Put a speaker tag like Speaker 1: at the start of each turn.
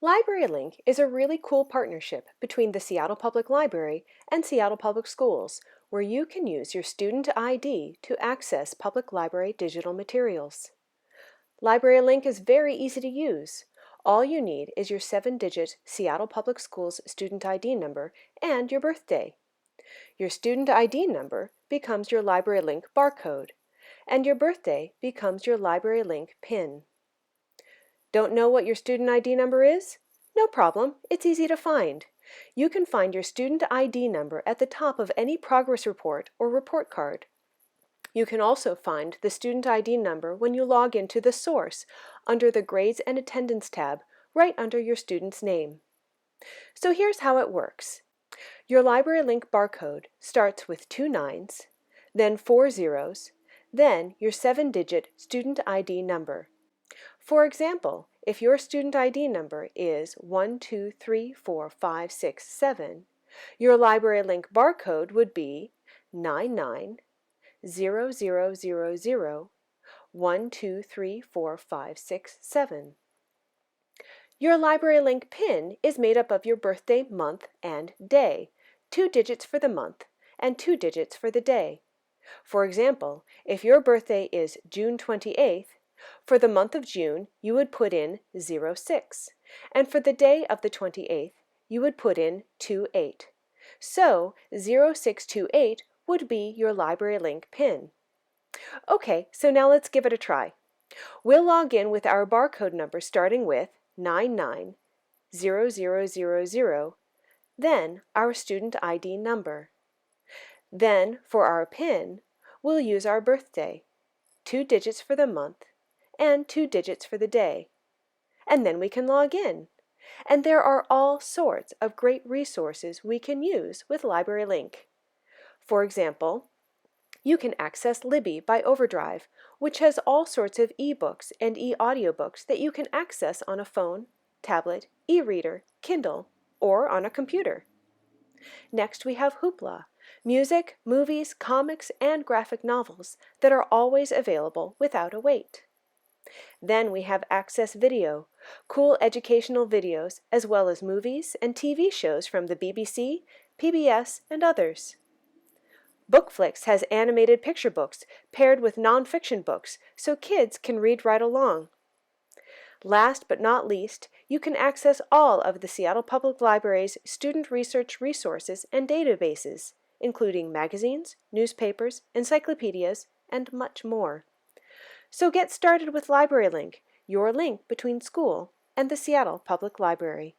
Speaker 1: LibraryLink is a really cool partnership between the Seattle Public Library and Seattle Public Schools, where you can use your student ID to access public library digital materials. LibraryLink is very easy to use. All you need is your 7-digit Seattle Public Schools student ID number and your birthday. Your student ID number becomes your LibraryLink barcode, and your birthday becomes your LibraryLink PIN. Don't know what your student ID number is? No problem, it's easy to find. You can find your student ID number at the top of any progress report or report card. You can also find the student ID number when you log into the source under the Grades and Attendance tab right under your student's name. So here's how it works. Your LibraryLink barcode starts with 2 nines, then 4 zeros, then your 7-digit student ID number. For example, if your student ID number is 1234567, your LibraryLink barcode would be 990000123457. Your LibraryLink PIN is made up of your birthday month and day, 2 digits for the month and 2 digits for the day. For example, if your birthday is June 28th, for the month of June, you would put in 06, and for the day of the 28th, you would put in 28. So 0628 would be your LibraryLink PIN. Okay, so now let's give it a try. We'll log in with our barcode number starting with 990000, then our student ID number. Then, for our PIN, we'll use our birthday, 2 digits for the month, and 2 digits for the day. And then we can log in. And there are all sorts of great resources we can use with LibraryLink. For example, you can access Libby by Overdrive, which has all sorts of e-books and e-audiobooks that you can access on a phone, tablet, e-reader, Kindle, or on a computer. Next we have Hoopla, music, movies, comics, and graphic novels that are always available without a wait. Then we have Access Video, cool educational videos as well as movies and TV shows from the BBC, PBS, and others. Bookflix has animated picture books paired with nonfiction books so kids can read right along. Last but not least, you can access all of the Seattle Public Library's student research resources and databases, including magazines, newspapers, encyclopedias, and much more. So get started with LibraryLink, your link between school and the Seattle Public Library.